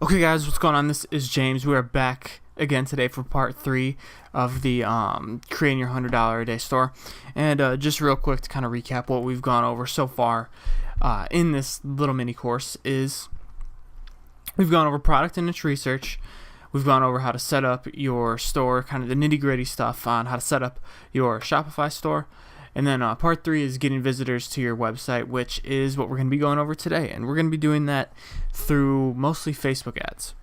Okay guys, what's going on? This is James. We are back again today for part 3 of the creating your $100 a day store. And just real quick to kind of recap what we've gone over so far in this little mini course is we've gone over product and niche research. We've gone over how to set up your store, kind of the nitty-gritty stuff on how to set up your Shopify store. And then part 3 is getting visitors to your website, which is what we're going to be going over today. And we're going to be doing that through mostly Facebook ads.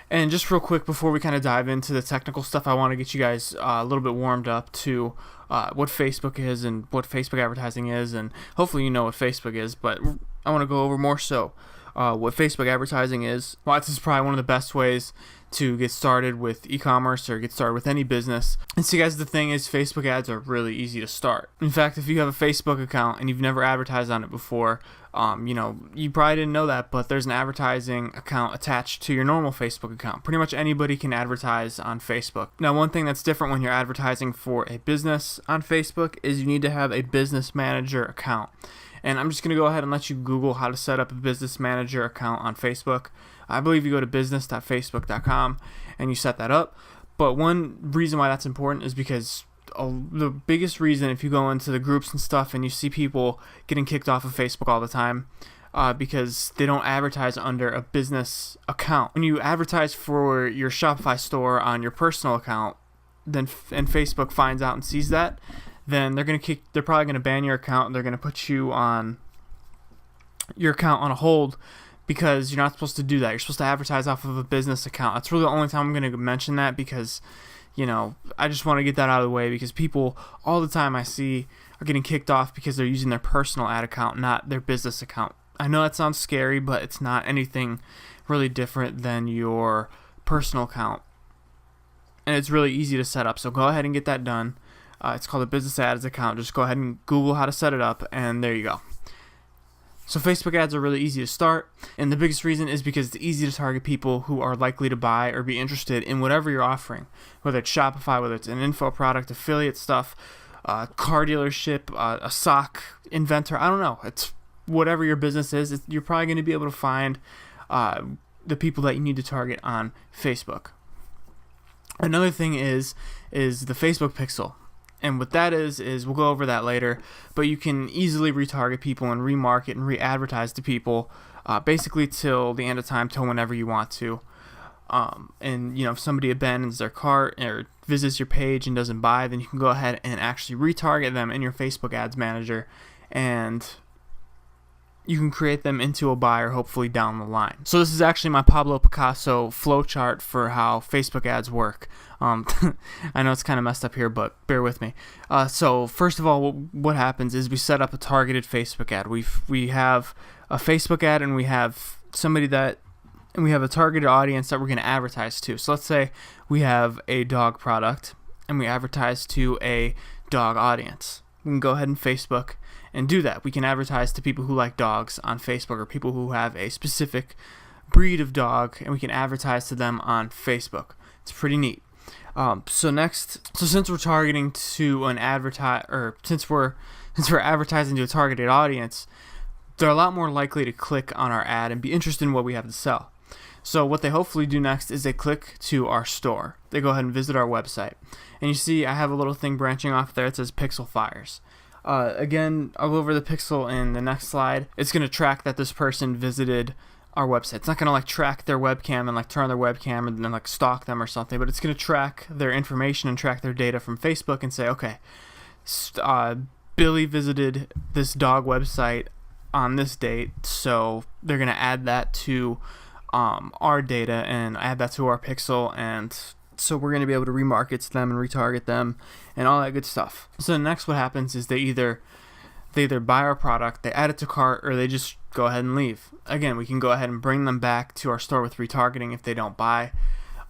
And just real quick, before we kind of dive into the technical stuff, I want to get you guys a little bit warmed up to what Facebook is and what Facebook advertising is. And hopefully you know what Facebook is, but I want to go over more so what Facebook advertising is. Well, this is probably one of the best ways to get started with e-commerce or get started with any business. And so guys, the thing is, Facebook ads are really easy to start. In fact, if you have a Facebook account and you've never advertised on it before, you probably didn't know that, but there's an advertising account attached to your normal Facebook account. Pretty much anybody can advertise on Facebook. Now, one thing that's different when you're advertising for a business on Facebook is you need to have a business manager account. And I'm just going to go ahead and let you Google how to set up a business manager account on Facebook. I believe you go to business.facebook.com and you set that up. But one reason why that's important is because the biggest reason, if you go into the groups and stuff and you see people getting kicked off of Facebook all the time because they don't advertise under a business account. When you advertise for your Shopify store on your personal account, then and Facebook finds out and sees that, then they're probably going to ban your account and they're going to put you on your account on a hold because you're not supposed to do that. You're supposed to advertise off of a business account. That's really the only time I'm going to mention that because, I just want to get that out of the way because people all the time I see are getting kicked off because they're using their personal ad account, not their business account. I know that sounds scary, but it's not anything really different than your personal account. And it's really easy to set up, so go ahead and get that done. It's called a business ads account. Just go ahead and Google how to set it up, and there you go. So Facebook ads are really easy to start, and the biggest reason is because it's easy to target people who are likely to buy or be interested in whatever you're offering, whether it's Shopify, whether it's an info product, affiliate stuff, car dealership, a sock inventor. I don't know. It's whatever your business is. You're probably going to be able to find the people that you need to target on Facebook. Another thing is the Facebook pixel. And what that is we'll go over that later, but you can easily retarget people and remarket and re-advertise to people basically till the end of time, till whenever you want to. And if somebody abandons their cart or visits your page and doesn't buy, then you can go ahead and actually retarget them in your Facebook ads manager, and you can create them into a buyer hopefully down the line. So this is actually my Pablo Picasso flowchart for how Facebook ads work. I know it's kind of messed up here, but bear with me. So first of all, what happens is we set up a targeted Facebook ad. We have a Facebook ad and we have we have a targeted audience that we're going to advertise to. So let's say we have a dog product and we advertise to a dog audience. We can go ahead and Facebook and do that. We can advertise to people who like dogs on Facebook or people who have a specific breed of dog, and we can advertise to them on Facebook. It's pretty neat. So since we're targeting to since we're advertising to a targeted audience, they're a lot more likely to click on our ad and be interested in what we have to sell. So what they hopefully do next is they click to our store. They go ahead and visit our website. And you see I have a little thing branching off there. It says Pixel Fires. Again, I'll go over the pixel in the next slide. It's going to track that this person visited our website. It's not going to track their webcam and turn on their webcam and then stalk them or something, but it's going to track their information and track their data from Facebook and say, okay, Billy visited this dog website on this date, so they're going to add that to our data and add that to our pixel, and so we're going to be able to remarket to them and retarget them and all that good stuff. So next what happens is they either buy our product, they add it to cart, or they just go ahead and leave. Again, we can go ahead and bring them back to our store with retargeting if they don't buy.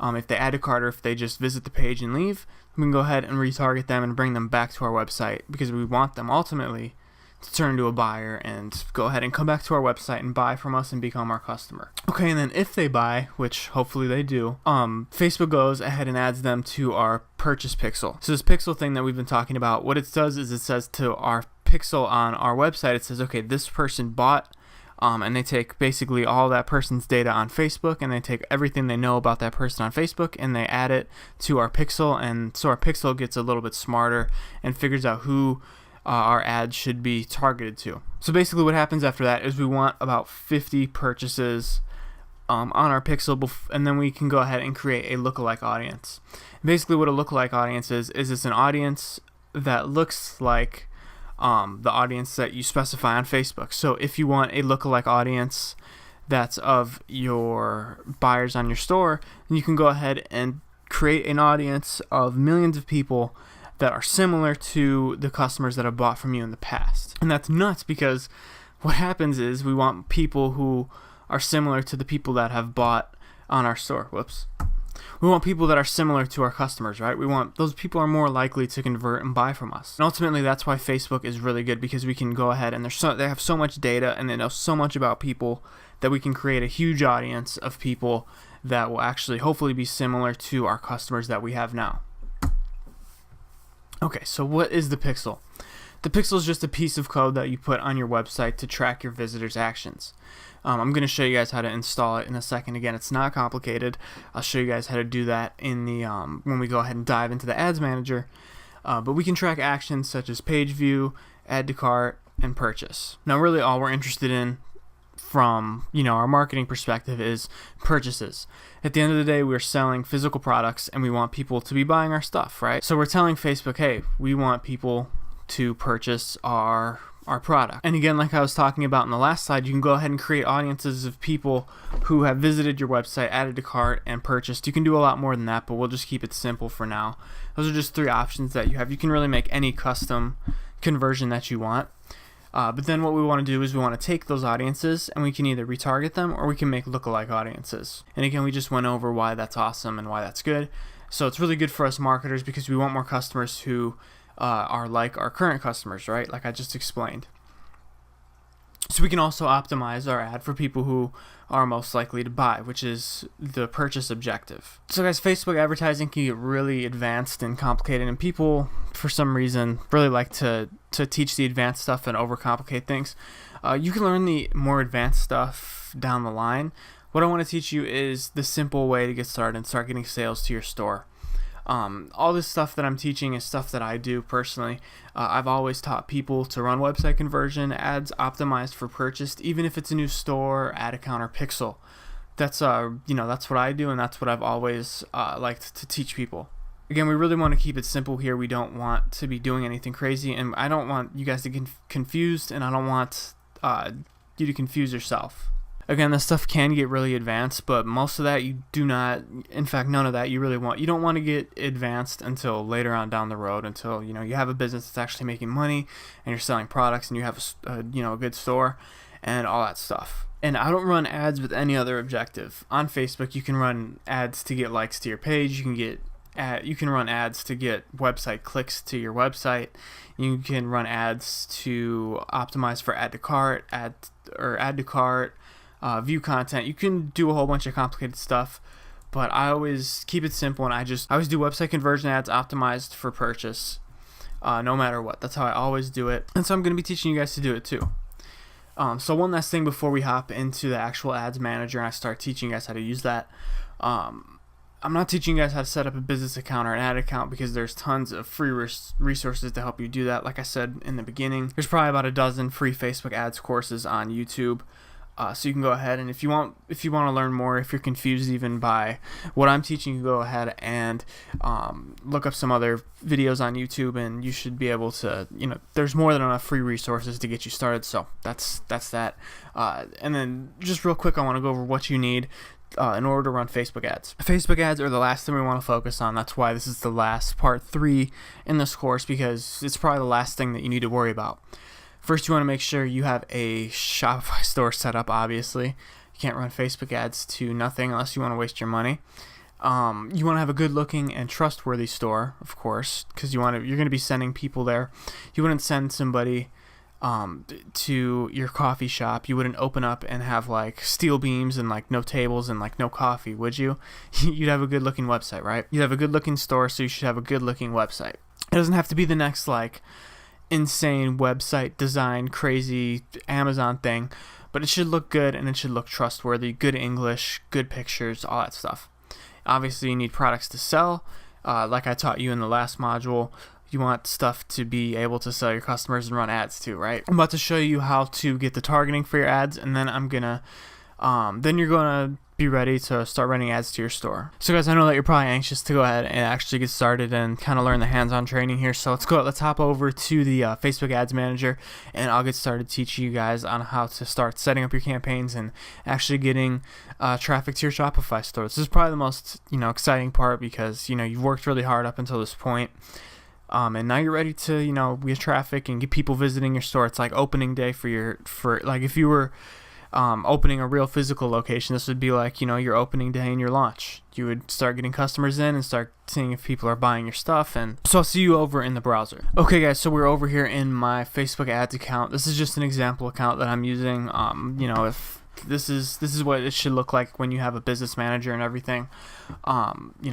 If they add to cart or if they just visit the page and leave, we can go ahead and retarget them and bring them back to our website because we want them ultimately to turn into a buyer and go ahead and come back to our website and buy from us and become our customer. Okay, and then if they buy, which hopefully they do, Facebook goes ahead and adds them to our purchase pixel. So this pixel thing that we've been talking about, what it does is it says to our pixel on our website, it says, okay, this person bought and they take basically all that person's data on Facebook, and they take everything they know about that person on Facebook, and they add it to our pixel, and so our pixel gets a little bit smarter and figures out who our ads should be targeted to. So basically what happens after that is we want about 50 purchases on our pixel, and then we can go ahead and create a lookalike audience. Basically what a lookalike audience is it's an audience that looks like the audience that you specify on Facebook. So if you want a lookalike audience that's of your buyers on your store, then you can go ahead and create an audience of millions of people that are similar to the customers that have bought from you in the past. And that's nuts, because what happens is we want people who are similar to the people that have bought on our store. We want people that are similar to our customers, right? We want those people are more likely to convert and buy from us. And ultimately, that's why Facebook is really good, because we can go ahead and they have so much data and they know so much about people that we can create a huge audience of people that will actually hopefully be similar to our customers that we have now. Okay, so what is the pixel? The pixel is just a piece of code that you put on your website to track your visitors' actions. I'm going to show you guys how to install it in a second. Again, it's not complicated. I'll show you guys how to do that in the when we go ahead and dive into the Ads Manager. But we can track actions such as page view, add to cart, and purchase. Now, really, all we're interested in from our marketing perspective is purchases. At the end of the day, we're selling physical products, and we want people to be buying our stuff, right? So we're telling Facebook, hey, we want people to purchase our product. And again, like I was talking about in the last slide, you can go ahead and create audiences of people who have visited your website, added to cart, and purchased. You can do a lot more than that, but we'll just keep it simple for now. Those are just 3 options that you have. You can really make any custom conversion that you want. But then what we want to do is we want to take those audiences and we can either retarget them or we can make lookalike audiences. And again, we just went over why that's awesome and why that's good. So it's really good for us marketers because we want more customers who are like our current customers, right? Like I just explained. So we can also optimize our ad for people who are most likely to buy, which is the purchase objective. So guys, Facebook advertising can get really advanced and complicated, and people, for some reason, really like to teach the advanced stuff and overcomplicate things. You can learn the more advanced stuff down the line. What I want to teach you is the simple way to get started and start getting sales to your store. All this stuff that I'm teaching is stuff that I do personally. I've always taught people to run website conversion ads optimized for purchase, even if it's a new store, ad account, or pixel. That's that's what I do, and that's what I've always liked to teach people. Again, we really want to keep it simple here. We don't want to be doing anything crazy, and I don't want you guys to get confused, and I don't want you to confuse yourself. Again, this stuff can get really advanced, but most of that you do not, in fact, none of that you don't want to get advanced until later on down the road, until, you have a business that's actually making money and you're selling products and you have a good store and all that stuff. And I don't run ads with any other objective. On Facebook, you can run ads to get likes to your page. You can run ads to get website clicks to your website. You can run ads to optimize for add to cart, view content. You can do a whole bunch of complicated stuff, but I always keep it simple, and I always do website conversion ads optimized for purchase, no matter what. That's how I always do it, and so I'm going to be teaching you guys to do it too. So one last thing before we hop into the actual ads manager and I start teaching you guys how to use that. I'm not teaching you guys how to set up a business account or an ad account, because there's tons of free resources to help you do that. Like I said in the beginning, there's probably about a dozen free Facebook ads courses on YouTube. So you can go ahead, and if you want to learn more, if you're confused even by what I'm teaching, you go ahead and look up some other videos on YouTube, and you should be able to, there's more than enough free resources to get you started. So that's that. And then just real quick, I want to go over what you need in order to run Facebook ads. Facebook ads are the last thing we want to focus on. That's why this is the last part 3 in this course, because it's probably the last thing that you need to worry about. First, you want to make sure you have a Shopify store set up, obviously. You can't run Facebook ads to nothing unless you want to waste your money. You want to have a good-looking and trustworthy store, of course, because you're going to be sending people there. You wouldn't send somebody to your coffee shop. You wouldn't open up and have steel beams and no tables and no coffee, would you? You'd have a good-looking website, right? You'd have a good-looking store, so you should have a good-looking website. It doesn't have to be the next insane website design crazy Amazon thing, but it should look good and it should look trustworthy, good English, good pictures, all that stuff. Obviously, you need products to sell. Like I taught you in the last module, you want stuff to be able to sell your customers and run ads too, right? I'm about to show you how to get the targeting for your ads, and then then you're gonna be ready to start running ads to your store. So guys, I know that you're probably anxious to go ahead and actually get started and kind of learn the hands-on training here. So let's hop over to the Facebook Ads Manager, and I'll get started teaching you guys on how to start setting up your campaigns and actually getting traffic to your Shopify store. This is probably the most exciting part, because you've worked really hard up until this point. And now you're ready to get traffic and get people visiting your store. It's like opening day for like if you were opening a real physical location, this would be like your opening day and your launch. You would start getting customers in and start seeing if people are buying your stuff. And so I'll see you over in the browser. Okay guys, so we're over here in my Facebook ads account. This is just an example account that I'm using. If this is what it should look like when you have a business manager and everything.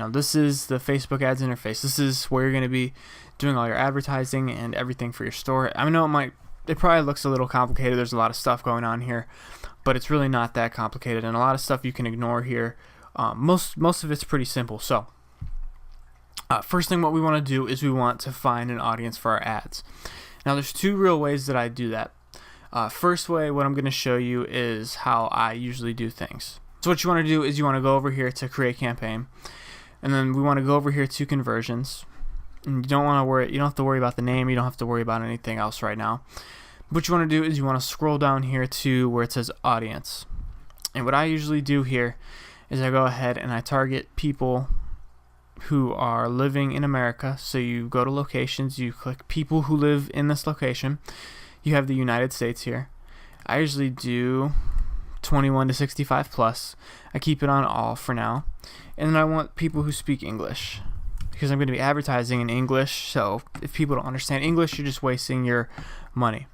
This is the Facebook ads interface. This is where you're going to be doing all your advertising and everything for your store. I know it probably looks a little complicated. There's a lot of stuff going on here, but it's really not that complicated, and a lot of stuff you can ignore here. Most of it's pretty simple. So first thing what we want to do is we want to find an audience for our ads. Now there's two real ways that I do that. First way, what I'm going to show you is how I usually do things. So what you want to do is you want to go over here to create campaign, and then we want to go over here to conversions. And you don't have to worry about the name, you don't have to worry about anything else right now. What you want to do is you want to scroll down here to where it says audience. And what I usually do here is I go ahead and I target people who are living in America. So you go to locations, you click people who live in this location. You have the United States here. I usually do 21 to 65 plus. I keep it on all for now. And then I want people who speak English, because I'm going to be advertising in English. So if people don't understand English, you're just wasting your money.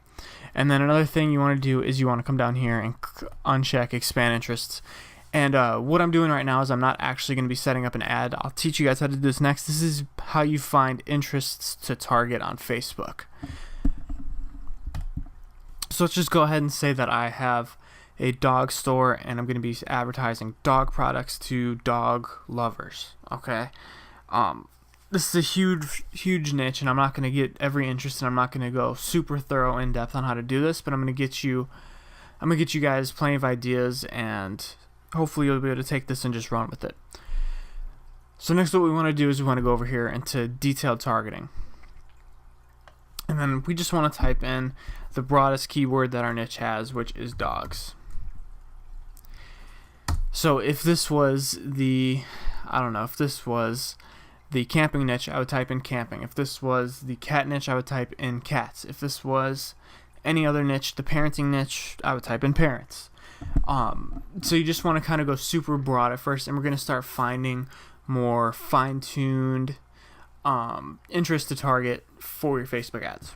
And then another thing you want to do is you want to come down here and uncheck expand interests. And what I'm doing right now is I'm not actually going to be setting up an ad. I'll teach you guys how to do this next. This is how you find interests to target on Facebook. So let's just go ahead and say that I have a dog store and I'm going to be advertising dog products to dog lovers. Okay. This is a huge niche, and I'm not going to get every interest, and I'm not going to go super thorough in depth on how to do this, but I'm going to get you guys plenty of ideas, and hopefully you'll be able to take this and just run with it. So next, what we want to do is we want to go over here into detailed targeting, and then we just want to type in the broadest keyword that our niche has, which is dogs. So if this was the camping niche, I would type in camping. If this was the cat niche, I would type in cats. If this was any other niche, the parenting niche, I would type in parents. So you just want to kind of go super broad at first, and we're going to start finding more fine-tuned interest to target for your Facebook ads.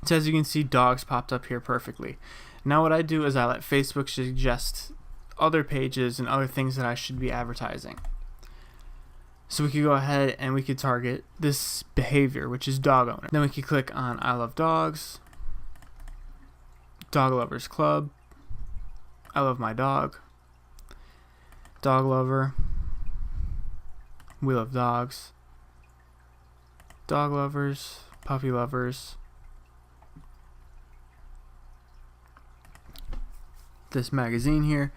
So as you can see, dogs popped up here perfectly. Now what I do is I let Facebook suggest other pages and other things that I should be advertising. So we could go ahead and we could target this behavior, which is dog owner. Then we could click on I love dogs, dog lovers club, I love my dog, dog lover, we love dogs, dog lovers, puppy lovers, this magazine here.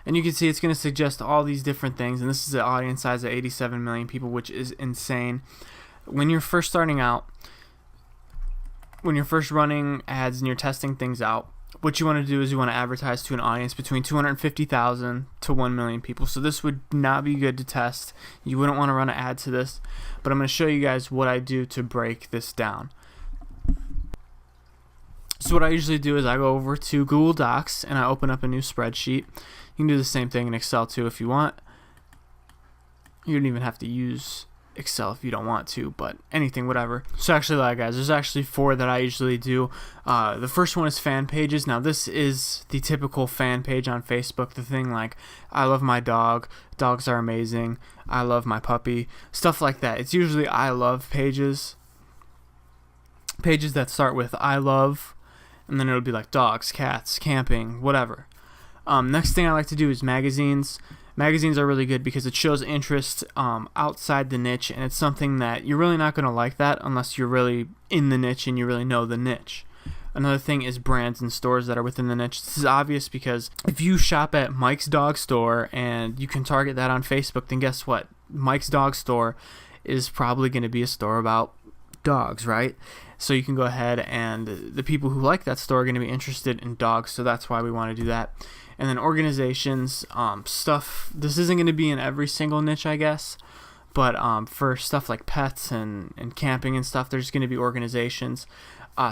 And you can see it's going to suggest all these different things, and this is an audience size of 87 million people, which is insane. When you're first starting out, when you're first running ads and you're testing things out, what you want to do is you want to advertise to an audience between 250,000 to 1 million people. So this would not be good to test. You wouldn't want to run an ad to this, but I'm going to show you guys what I do to break this down. So what I usually do is I go over to Google Docs and I open up a new spreadsheet. You can do the same thing in Excel too if you want. You don't even have to use Excel if you don't want to, but anything, whatever. So actually, guys, there's actually 4 that I usually do. The first one is fan pages. Now this is the typical fan page on Facebook. The thing like, I love my dog, dogs are amazing, I love my puppy, stuff like that. It's usually I love pages that start with I love, and then it'll be like dogs, cats, camping, whatever. Next thing I like to do is magazines. Magazines are really good because it shows interest outside the niche, and it's something that you're really not going to like that unless you're really in the niche and you really know the niche. Another thing is brands and stores that are within the niche. This is obvious because if you shop at Mike's Dog Store and you can target that on Facebook, then guess what? Mike's Dog Store is probably going to be a store about dogs, right? So you can go ahead, and the people who like that store are going to be interested in dogs, so that's why we want to do that. And then organizations, stuff, this isn't going to be in every single niche, I guess, but for stuff like pets and camping and stuff, there's going to be organizations.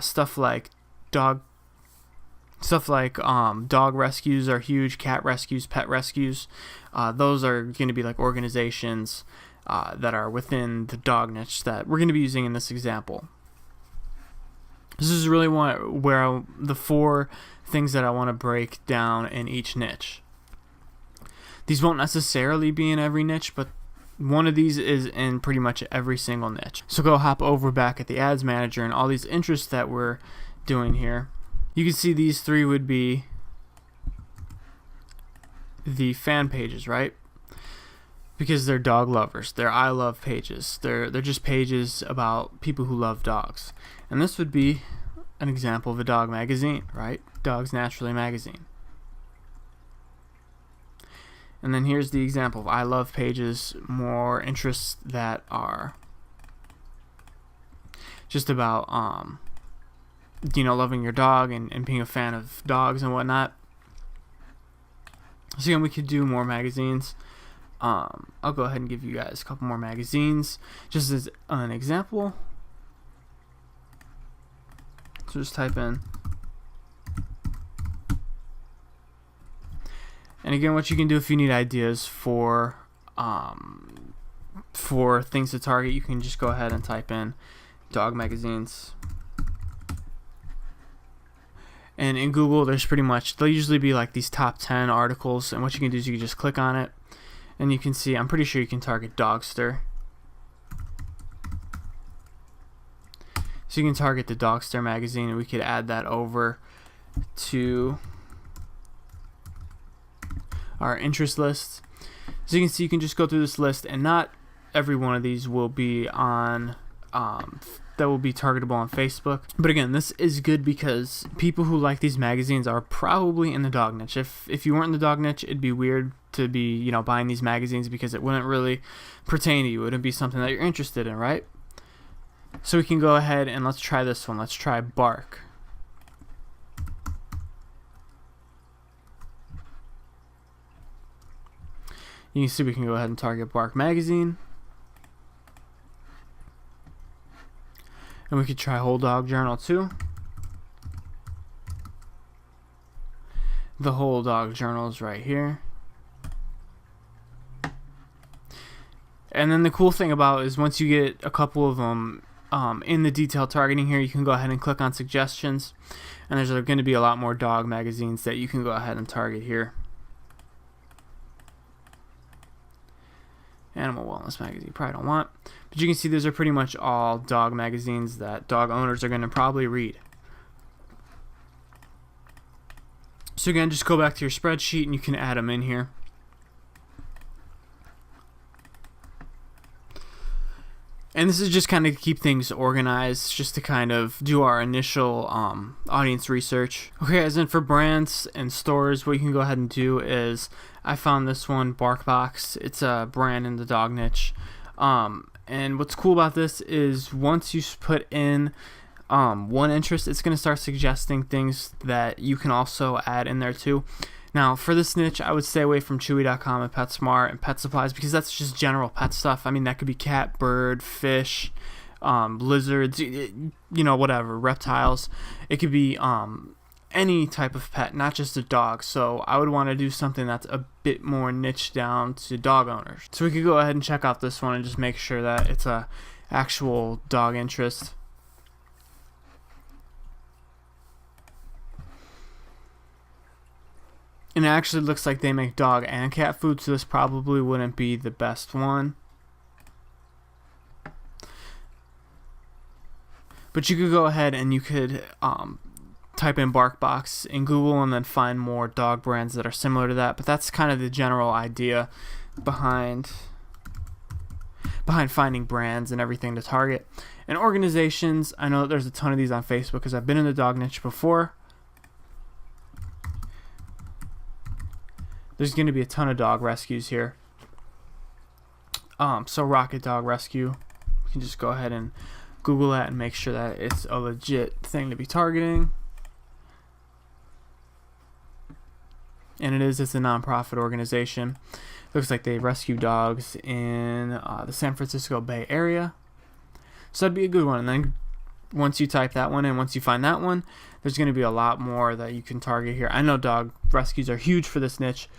Stuff like dog rescues are huge, cat rescues, pet rescues. Those are going to be like organizations that are within the dog niche that we're going to be using in this example. This is really the 4 things that I want to break down in each niche. These won't necessarily be in every niche, but one of these is in pretty much every single niche. So go hop over back at the ads manager and all these interests that we're doing here. You can see these 3 would be the fan pages, right? Because they're dog lovers. They're I love pages. They're just pages about people who love dogs. And this would be an example of a dog magazine, right? Dogs Naturally magazine. And then here's the example of I love pages, more interests that are just about loving your dog and being a fan of dogs and whatnot. So again, we could do more magazines. I'll go ahead and give you guys a couple more magazines just as an example. So just type in. And again, what you can do if you need ideas for things to target, you can just go ahead and type in dog magazines. And in Google, there's they'll usually be like these top 10 articles, and what you can do is you can just click on it, and you can see, I'm pretty sure you can target Dogster. So you can target the Dogster magazine, and we could add that over to our interest list. So you can see, you can just go through this list, and not every one of these will be on that will be targetable on Facebook. But again, this is good because people who like these magazines are probably in the dog niche. If you weren't in the dog niche, it'd be weird to be buying these magazines because it wouldn't really pertain to you. It wouldn't be something that you're interested in, right? So we can go ahead and let's try this one. Let's try Bark. You can see we can go ahead and target Bark magazine. And we could try Whole Dog Journal too. The Whole Dog Journal is right here. And then the cool thing about is once you get a couple of them in the detailed targeting here, you can go ahead and click on suggestions. And there's going to be a lot more dog magazines that you can go ahead and target here. Animal Wellness magazine you probably don't want, but you can see those are pretty much all dog magazines that dog owners are going to probably read. So again, just go back to your spreadsheet and you can add them in here. And this is just kind of to keep things organized, just to kind of do our initial audience research. Okay, as in for brands and stores, what you can go ahead and do is, I found this one, BarkBox. It's a brand in the dog niche. And what's cool about this is once you put in one interest, it's going to start suggesting things that you can also add in there too. Now, for this niche, I would stay away from Chewy.com and PetSmart and Pet Supplies because that's just general pet stuff. I mean, that could be cat, bird, fish, lizards, whatever, reptiles. It could be any type of pet, not just a dog. So I would want to do something that's a bit more niche down to dog owners. So we could go ahead and check out this one and just make sure that it's a actual dog interest. And it actually looks like they make dog and cat food, so this probably wouldn't be the best one. But you could go ahead and you could type in bark box in Google and then find more dog brands that are similar to that. But that's kind of the general idea behind finding brands and everything to target. And organizations, I know that there's a ton of these on Facebook because I've been in the dog niche before. There's going to be a ton of dog rescues here. So Rocket Dog Rescue, you can just go ahead and Google that and make sure that it's a legit thing to be targeting. And it's a nonprofit organization. Looks like they rescue dogs in the San Francisco Bay Area. So that'd be a good one. And then once you type that one in, once you find that one, there's going to be a lot more that you can target here. I know dog rescues are huge for this niche.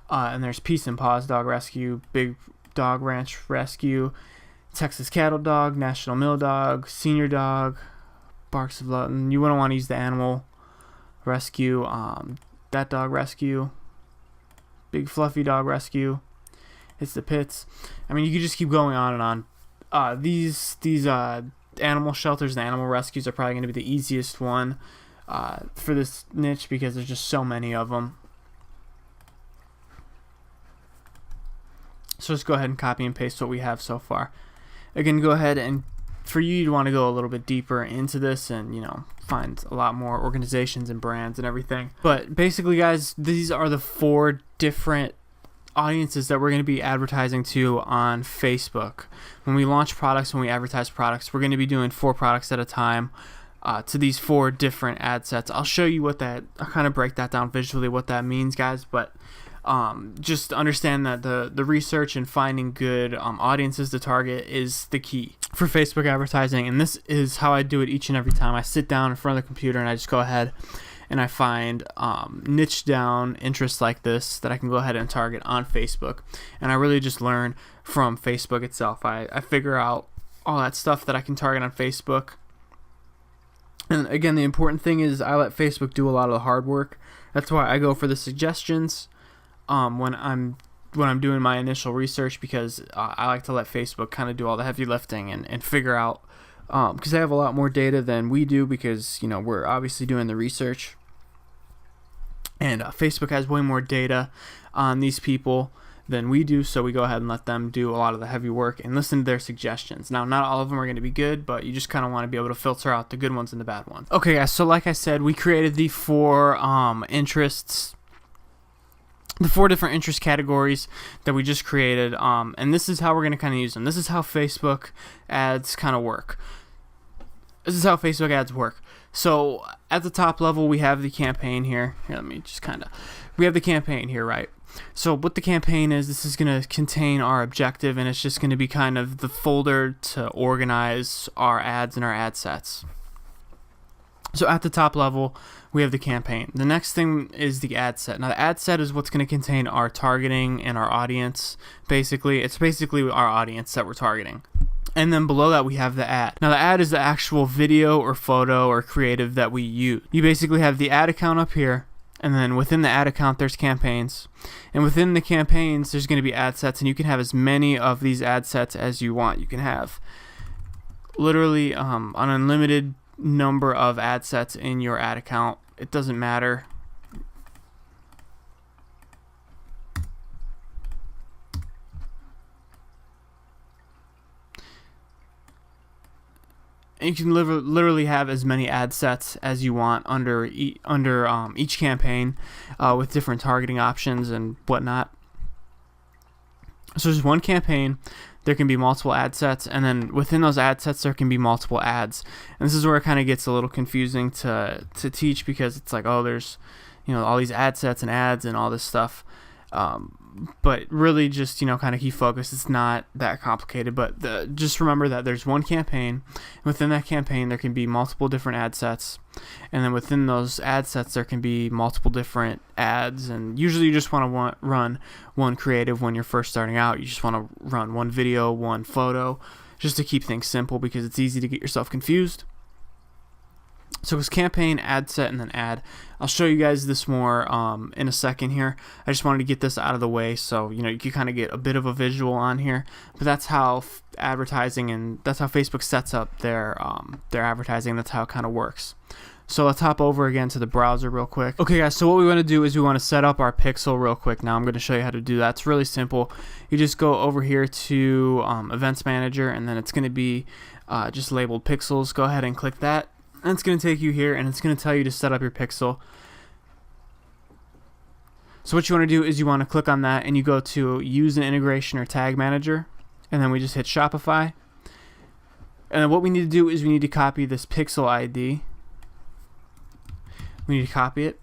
And there's Peace and Paws Dog Rescue, Big Dog Ranch Rescue, Texas Cattle Dog, National Mill Dog, Senior Dog, Barks of Love. And you wouldn't want to use the Animal Rescue, That Dog Rescue, Big Fluffy Dog Rescue. It's the Pits. I mean, you could just keep going on and on. These animal shelters and animal rescues are probably going to be the easiest one for this niche because there's just so many of them. So just go ahead and copy and paste what we have so far. Again, go ahead and for you to want to go a little bit deeper into this and, find a lot more organizations and brands and everything. But basically, guys, these are the 4 different audiences that we're going to be advertising to on Facebook. When we launch products, when we advertise products, we're going to be doing 4 products at a time to these 4 different ad sets. I'll show you I'll kind of break that down visually, what that means, guys, but just understand that the research and finding good audiences to target is the key for Facebook advertising. And this is how I do it each and every time. I sit down in front of the computer and I just go ahead and I find niche down interests like this that I can go ahead and target on Facebook. And I really just learn from Facebook itself. I figure out all that stuff that I can target on Facebook. And again, the important thing is I let Facebook do a lot of the hard work. That's why I go for the suggestions when I'm doing my initial research, because I like to let Facebook kind of do all the heavy lifting and figure out, because they have a lot more data than we do, because we're obviously doing the research, and Facebook has way more data on these people than we do, so we go ahead and let them do a lot of the heavy work and listen to their suggestions. Now, not all of them are going to be good, but you just kind of want to be able to filter out the good ones and the bad ones. Okay, guys, so like I said, we created the 4 interests, the 4 different interest categories that we just created, and this is how we're going to kind of use them. This is how Facebook ads kind of work. So at the top level, we have the campaign here. We have the campaign here, right? So what the campaign is, this is going to contain our objective, and it's just going to be kind of the folder to organize our ads and our ad sets. So at the top level, we have the campaign. The next thing is the ad set. Now, the ad set is what's going to contain our targeting and our audience. Basically, it's basically our audience that we're targeting. And then below that, we have the ad. Now, the ad is the actual video or photo or creative that we use. You basically have the ad account up here, and then within the ad account, there's campaigns. And within the campaigns, there's going to be ad sets, and you can have as many of these ad sets as you want. You can have literally an unlimited number of ad sets in your ad account. It doesn't matter. And you can literally have as many ad sets as you want under each campaign with different targeting options and whatnot. So there's one campaign. There can be multiple ad sets, and then within those ad sets there can be multiple ads. And this is where it kind of gets a little confusing to teach, because it's like, oh, there's all these ad sets and ads and all this stuff. But really just, kind of key focus. It's not that complicated, but just remember that there's one campaign. Within that campaign, there can be multiple different ad sets. And then within those ad sets, there can be multiple different ads. And usually you just want to run one creative when you're first starting out. You just want to run one video, one photo, just to keep things simple, because it's easy to get yourself confused. So it's campaign, ad set, and then ad. I'll show you guys this more in a second here. I just wanted to get this out of the way so you can kind of get a bit of a visual on here. But that's how advertising, and that's how Facebook sets up their advertising. That's how it kind of works. So let's hop over again to the browser real quick. Okay guys, so what we want to do is we want to set up our pixel real quick. Now I'm going to show you how to do that. It's really simple. You just go over here to Events Manager, and then it's going to be just labeled pixels. Go ahead and click that, and it's going to take you here, and it's going to tell you to set up your pixel. So what you want to do is you want to click on that, and you go to Use an Integration or Tag Manager, and then we just hit Shopify. And then what we need to do is we need to copy this pixel ID. We need to copy it.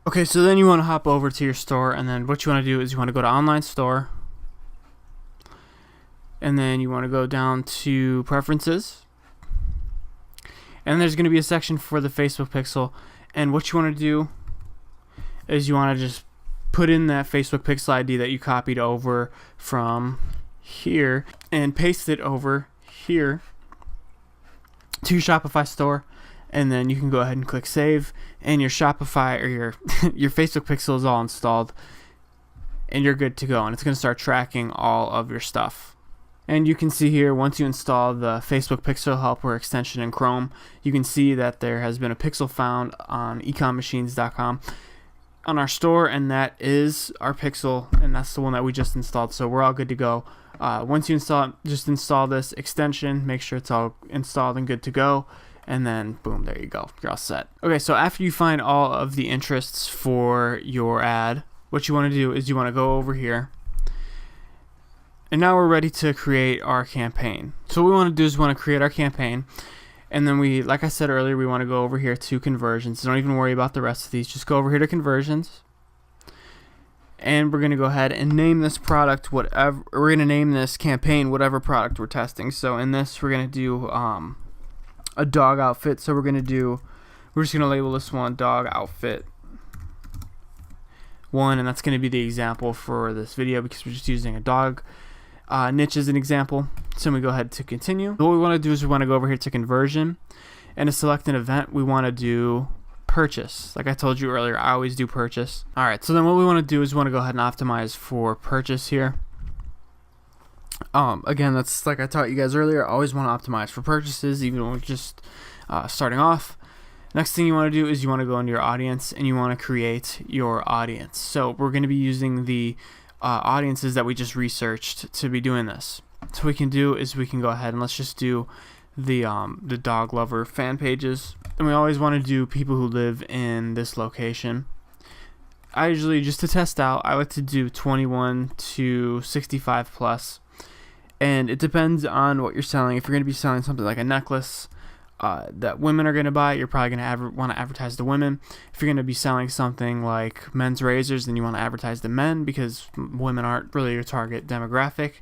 Okay, so then you want to hop over to your store, and then what you want to do is you want to go to Online Store, and then you want to go down to Preferences, and there's going to be a section for the Facebook pixel. And what you want to do is you want to just put in that Facebook pixel ID that you copied over from here and paste it over here to your Shopify store, and then you can go ahead and click save, and your Shopify or your your Facebook pixel is all installed, and you're good to go, and it's going to start tracking all of your stuff. And you can see here, once you install the Facebook Pixel Helper extension in Chrome, you can see that there has been a pixel found on ecommachines.com on our store, and that is our pixel, and that's the one that we just installed, so we're all good to go. Once you install it, just install this extension, make sure it's all installed and good to go, and then boom, there you go, you're all set. Okay, so after you find all of the interests for your ad, what you want to do is you want to go over here, and now we're ready to create our campaign. So what we want to do is we want to create our campaign, and then we, like I said earlier, we want to go over here to conversions. Don't even worry about the rest of these, just go over here to conversions, and we're going to go ahead and name this product whatever, we're going to name this campaign whatever product we're testing. So in this, we're going to do a dog outfit. So we're just going to label this one dog outfit 1, and that's going to be the example for this video because we're just using a dog niche as an example. So we go ahead to continue. What we want to do is we want to go over here to conversion, and to select an event, we want to do purchase. Like I told you earlier, I always do purchase. Alright, so then what we want to do is we want to go ahead and optimize for purchase here. Again, that's like I taught you guys earlier, I always want to optimize for purchases, even when we're just starting off. Next thing you want to do is you want to go into your audience, and you want to create your audience. So we're going to be using the audiences that we just researched to be doing this. So what we can do is we can go ahead and let's just do the dog lover fan pages, and we always want to do people who live in this location. I usually, just to test out, I like to do 21 to 65 plus, and it depends on what you're selling. If you're going to be selling something like a necklace that women are going to buy, you're probably going to want to advertise to women. If you're going to be selling something like men's razors, then you want to advertise to men because women aren't really your target demographic.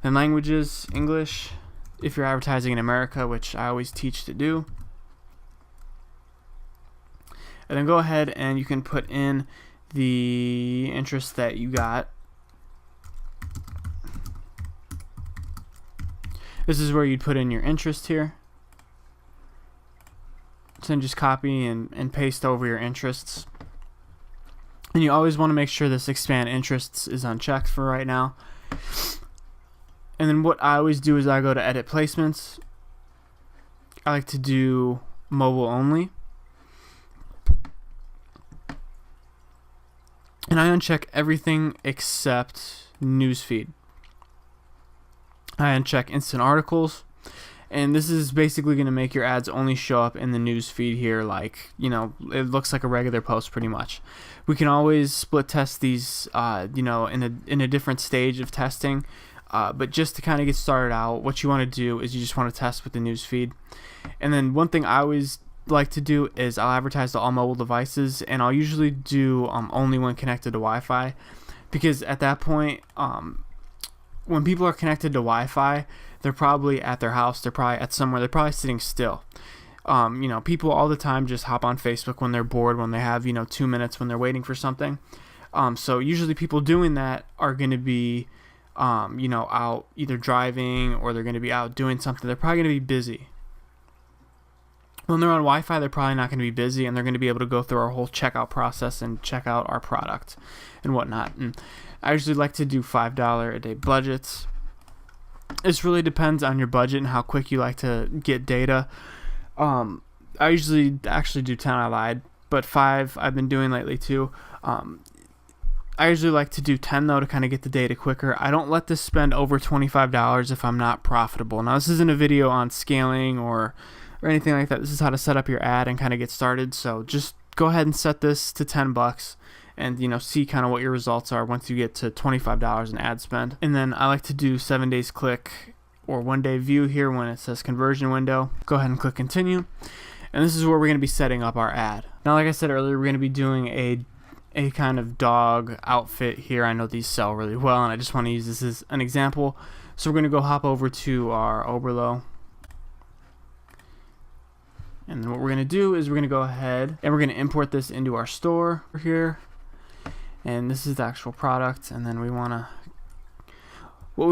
Then languages, English, if you're advertising in America, which I always teach to do. And then go ahead and you can put in the interest that you got. This is where you'd put in your interest here. So then just copy and paste over your interests. And you always want to make sure this expand interests is unchecked for right now. And then what I always do is I go to edit placements. I like to do mobile only. And I uncheck everything except newsfeed. I uncheck instant articles. And this is basically going to make your ads only show up in the news feed here, like, you know, it looks like a regular post pretty much. We can always split test these, you know, in a different stage of testing. But just to kind of get started out, what you want to do is you just want to test with the news feed. And then one thing I always like to do is I'll advertise to all mobile devices, and I'll usually do only when connected to Wi-Fi, because at that point, when people are connected to Wi-Fi, they're probably at their house, they're probably at somewhere, they're probably sitting still. You know, people all the time just hop on Facebook when they're bored, when they have, you know, 2 minutes when they're waiting for something. So usually people doing that are going to be, you know, out either driving or they're going to be out doing something. They're probably going to be busy. When they're on Wi-Fi, they're probably not going to be busy, and they're going to be able to go through our whole checkout process and check out our product and whatnot. And I usually like to do $5 a day budgets. This really depends on your budget and how quick you like to get data. I usually actually do 10. I lied, but 5 I've been doing lately too. I usually like to do 10 though to kind of get the data quicker. I don't let this spend over $25 if I'm not profitable. Now this isn't a video on scaling or anything like that. This is how to set up your ad and kind of get started. So just go ahead and set this to $10 and see kind of what your results are once you get to $25 in ad spend. And then I like to do 7 days click or 1 day view here when it says conversion window. Go ahead and click continue. And this is where we're going to be setting up our ad. Now, like I said earlier, we're going to be doing a kind of dog outfit here. I know these sell really well, and I just want to use this as an example. So we're going to go hop over to our Oberlo. And then what we're going to do is we're going to go ahead and we're going to import this into our store here. And this is the actual product. And then what we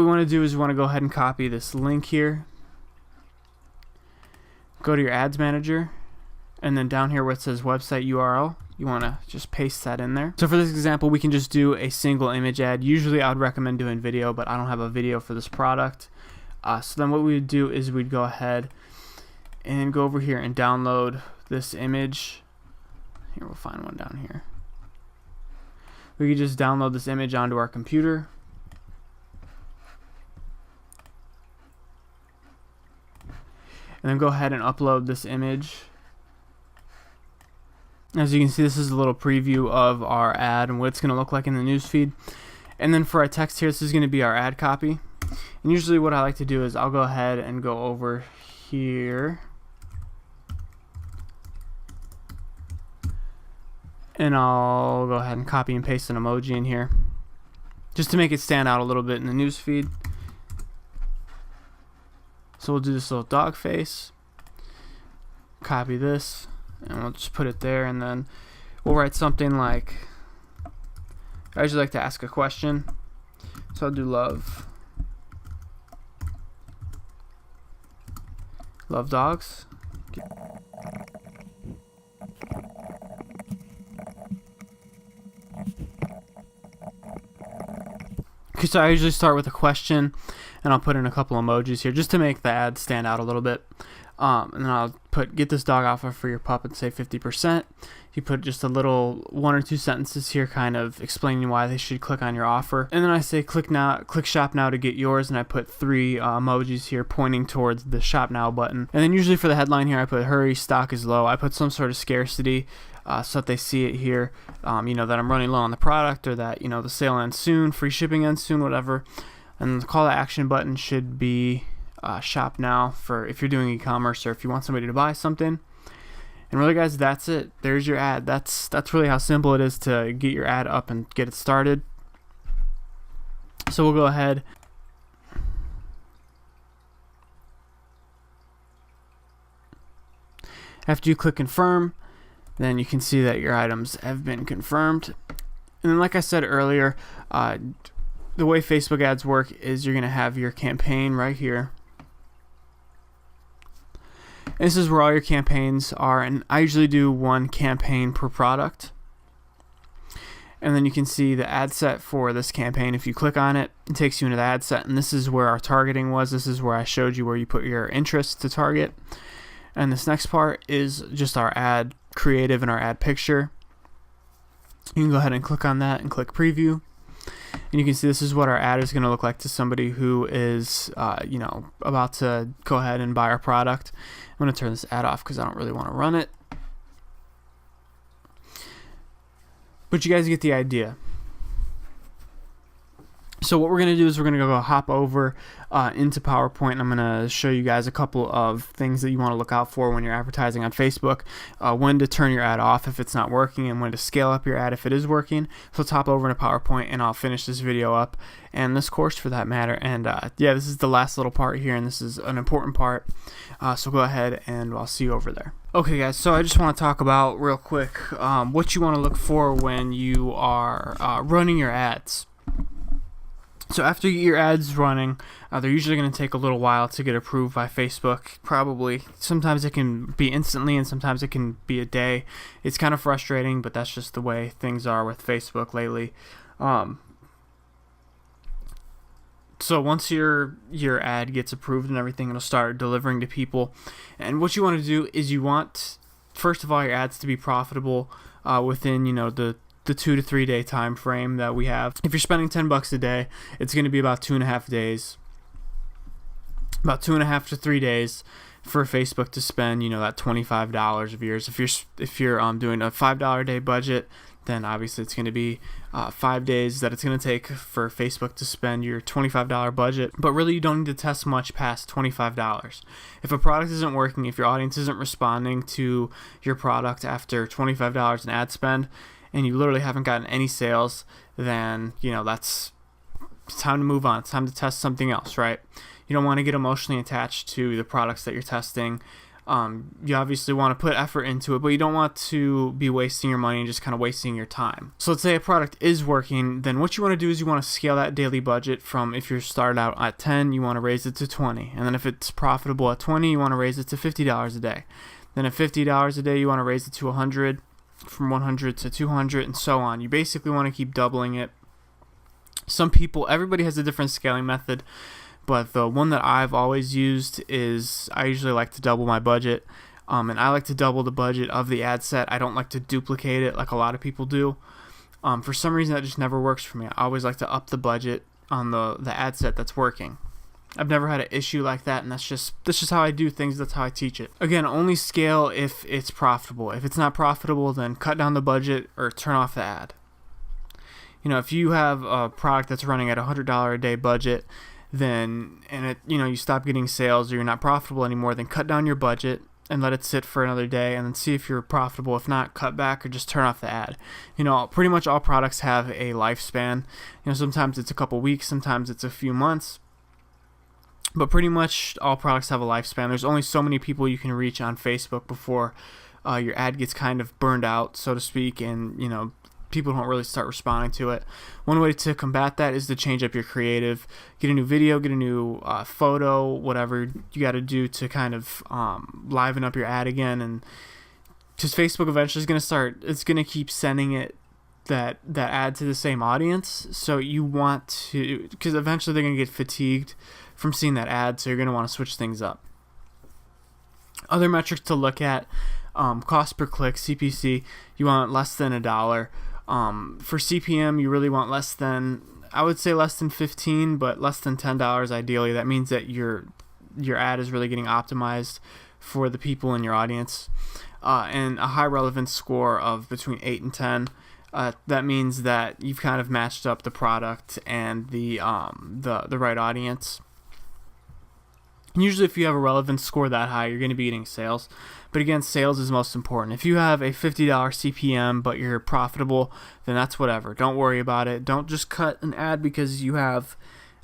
want to do is we want to go ahead and copy this link here. Go to your ads manager, and then down here where it says website URL, you want to just paste that in there. So for this example, we can just do a single image ad. Usually I would recommend doing video, but I don't have a video for this product. So then what we would do is we'd go ahead and go over here and download this image. Here, we'll find one down here. We could just download this image onto our computer. And then go ahead and upload this image. As you can see, this is a little preview of our ad and what it's going to look like in the newsfeed. And then for our text here, this is going to be our ad copy. And usually what I like to do is I'll go ahead and go over here. And I'll go ahead and copy and paste an emoji in here, just to make it stand out a little bit in the newsfeed. So we'll do this little dog face, copy this, and we'll just put it there, and then we'll write something like, I usually like to ask a question, so I'll do love dogs. So I usually start with a question, and I'll put in a couple emojis here just to make the ad stand out a little bit. And then I'll put get this dog offer for your pup and say 50%. You put just a little 1 or 2 sentences here kind of explaining why they should click on your offer. And then I say click shop now to get yours, and I put 3 emojis here pointing towards the shop now button. And then usually for the headline here I put hurry, stock is low. I put some sort of scarcity so that they see it here, that I'm running low on the product, or that the sale ends soon, free shipping ends soon, whatever. And the call to action button should be shop now for if you're doing e-commerce or if you want somebody to buy something. And really, guys, that's it. There's your ad. That's really how simple it is to get your ad up and get it started. So we'll go ahead. After you click confirm, then you can see that your items have been confirmed. And then, like I said earlier, the way Facebook ads work is you're going to have your campaign right here. And this is where all your campaigns are, and I usually do 1 campaign per product. And then you can see the ad set for this campaign. If you click on it, it takes you into the ad set, and this is where our targeting was. This is where I showed you where you put your interest to target. And this next part is just our ad creative and our ad picture. You can go ahead and click on that and click preview. And you can see this is what our ad is going to look like to somebody who is, about to go ahead and buy our product. I'm going to turn this ad off because I don't really want to run it. But you guys get the idea. So what we're going to do is we're going to go hop over into PowerPoint, and I'm going to show you guys a couple of things that you want to look out for when you're advertising on Facebook, when to turn your ad off if it's not working, and when to scale up your ad if it is working. So let's hop over into PowerPoint, and I'll finish this video up, and this course for that matter. And this is the last little part here, and this is an important part. So go ahead, and I'll see you over there. Okay, guys, so I just want to talk about real quick what you want to look for when you are running your ads. So after you get your ads running, they're usually going to take a little while to get approved by Facebook. Probably. Sometimes it can be instantly, and sometimes it can be a day. It's kind of frustrating, but that's just the way things are with Facebook lately. So once your ad gets approved and everything, it'll start delivering to people. And what you want to do is you want, first of all, your ads to be profitable within, the 2 to 3 day time frame that we have. If you're spending $10 a day, it's going to be about 2.5 days, about 2.5 to 3 days for Facebook to spend, that $25 of yours. If you're doing a $5 a day budget, then obviously it's going to be 5 days that it's going to take for Facebook to spend your $25 budget. But really, you don't need to test much past $25. If a product isn't working, if your audience isn't responding to your product after $25 in ad spend, and you literally haven't gotten any sales, then it's time to move on. It's time to test something else, right? You don't want to get emotionally attached to the products that you're testing. You obviously want to put effort into it, but you don't want to be wasting your money and just kind of wasting your time. So let's say a product is working, then what you want to do is you want to scale that daily budget from, if you started out at 10, you want to raise it to 20. And then if it's profitable at 20, you want to raise it to $50 a day. Then at $50 a day, you want to raise it to 100, from 100 to 200, and so on. You basically want to keep doubling it. Everybody has a different scaling method, but the one that I've always used is I usually like to double my budget, and I like to double the budget of the ad set. I don't like to duplicate it like a lot of people do. For some reason, that just never works for me. I always like to up the budget on the ad set that's working. I've never had an issue like that, and that's just how I do things. That's how I teach it. Again, only scale if it's profitable. If it's not profitable, then cut down the budget or turn off the ad. If you have a product that's running at $100 a day budget, then you stop getting sales or you're not profitable anymore, then cut down your budget and let it sit for another day and then see if you're profitable. If not, cut back or just turn off the ad. Pretty much all products have a lifespan. Sometimes it's a couple weeks, sometimes it's a few months, but pretty much all products have a lifespan. There's only so many people you can reach on Facebook before your ad gets kind of burned out, so to speak, and people don't really start responding to it. One way to combat that is to change up your creative, get a new video, get a new photo, whatever you got to do to kind of liven up your ad again. And because Facebook eventually is going to it's going to keep sending that ad to the same audience. So you want to, because eventually they're going to get fatigued from seeing that ad, so you're going to want to switch things up. Other metrics to look at, cost per click, CPC, you want less than $1. For CPM, you really want less than 15, but less than $10 ideally. That means that your ad is really getting optimized for the people in your audience. And a high relevance score of between 8 and 10. That means that you've kind of matched up the product and the right audience. Usually if you have a relevance score that high, you're going to be getting sales. But again, sales is most important. If you have a $50 CPM but you're profitable, then that's whatever. Don't worry about it. Don't just cut an ad because you have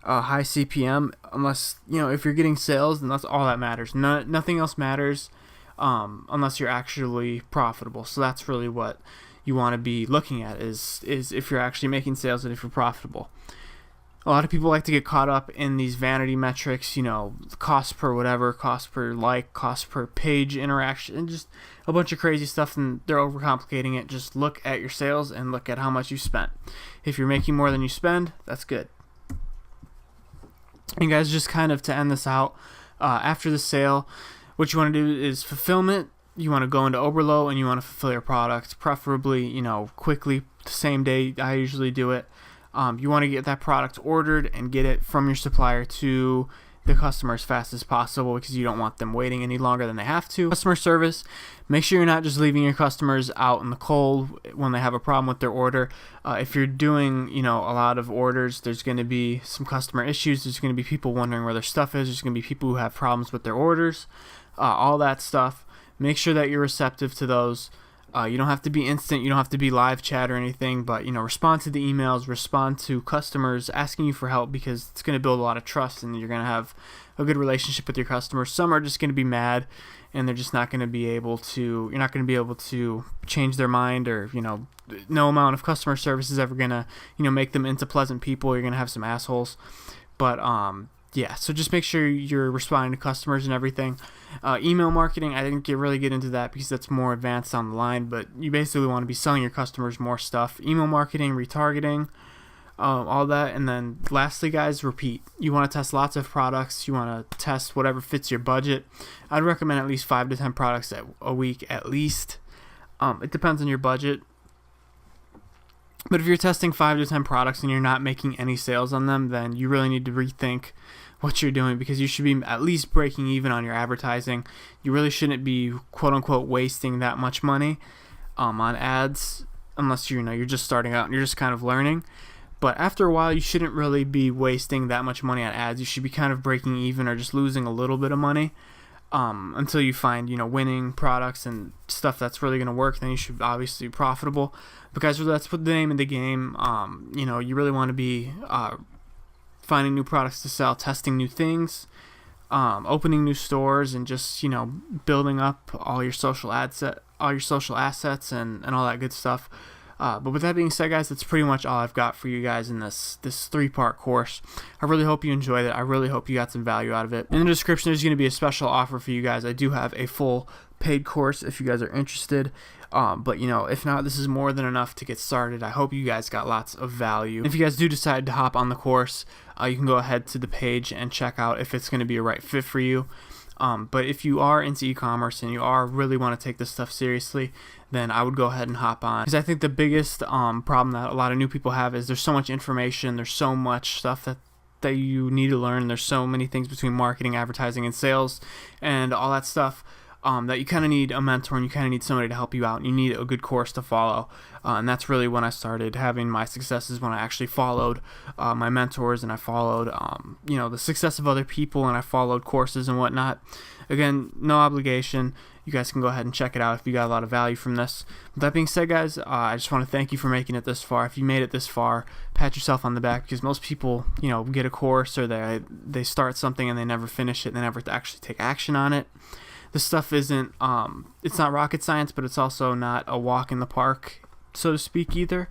a high CPM. Unless, if you're getting sales, then that's all that matters. Nothing else matters unless you're actually profitable. So that's really what you want to be looking at is if you're actually making sales and if you're profitable. A lot of people like to get caught up in these vanity metrics, cost per whatever, cost per like, cost per page interaction, and just a bunch of crazy stuff, and they're overcomplicating it. Just look at your sales and look at how much you spent. If you're making more than you spend, that's good. And guys, just kind of to end this out, after the sale, what you want to do is fulfillment. You want to go into Oberlo and you want to fulfill your product, preferably, quickly, the same day. I usually do it. You want to get that product ordered and get it from your supplier to the customer as fast as possible because you don't want them waiting any longer than they have to. Customer service, make sure you're not just leaving your customers out in the cold when they have a problem with their order. If you're doing, a lot of orders, there's going to be some customer issues. There's going to be people wondering where their stuff is. There's going to be people who have problems with their orders, all that stuff. Make sure that you're receptive to those. You don't have to be instant. You don't have to be live chat or anything, but, respond to the emails, respond to customers asking you for help because it's going to build a lot of trust and you're going to have a good relationship with your customers. Some are just going to be mad and they're just not going to be able to, you're not going to be able to change their mind or, no amount of customer service is ever going to, make them into pleasant people. You're going to have some assholes, but, yeah, so just make sure you're responding to customers and everything. Email marketing, I didn't really get into that because that's more advanced on the line, but you basically want to be selling your customers more stuff. Email marketing, retargeting, all that. And then lastly, guys, repeat. You want to test lots of products. You want to test whatever fits your budget. I'd recommend at least 5 to 10 products a week at least. It depends on your budget. But if you're testing 5 to 10 products and you're not making any sales on them, then you really need to rethink what you're doing, because you should be at least breaking even on your advertising. You really shouldn't be quote unquote wasting that much money on ads, unless you're just starting out and you're just kind of learning. But after a while, you shouldn't really be wasting that much money on ads. You should be kind of breaking even or just losing a little bit of money until you find winning products and stuff that's really going to work. Then you should obviously be profitable, because that's what the name of the game. You really want to be finding new products to sell, testing new things, opening new stores, and just building up all your social assets and all that good stuff. But with that being said, guys, that's pretty much all I've got for you guys in this 3-part course. I really hope you enjoyed it. I really hope you got some value out of it. In the description, there's going to be a special offer for you guys. I do have a full paid course if you guys are interested. But if not, this is more than enough to get started. I hope you guys got lots of value. If you guys do decide to hop on the course, you can go ahead to the page and check out if it's going to be a right fit for you. But if you are into e-commerce and you really want to take this stuff seriously, then I would go ahead and hop on. Because I think the biggest problem that a lot of new people have is there's so much information, there's so much stuff that you need to learn. There's so many things between marketing, advertising, and sales, and all that stuff. That you kind of need a mentor, and you kind of need somebody to help you out, and you need a good course to follow. And that's really when I started having my successes, when I actually followed my mentors, and I followed the success of other people, and I followed courses and whatnot. Again, no obligation. You guys can go ahead and check it out if you got a lot of value from this. With that being said, guys, I just want to thank you for making it this far. If you made it this far, pat yourself on the back, because most people get a course, or they start something and they never finish it, and they never actually take action on it. This stuff isn't, it's not rocket science, but it's also not a walk in the park, so to speak, either.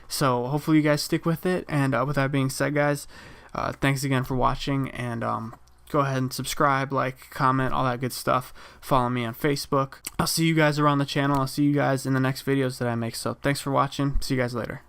So hopefully you guys stick with it. And with that being said, guys, thanks again for watching. And go ahead and subscribe, like, comment, all that good stuff. Follow me on Facebook. I'll see you guys around the channel. I'll see you guys in the next videos that I make. So thanks for watching. See you guys later.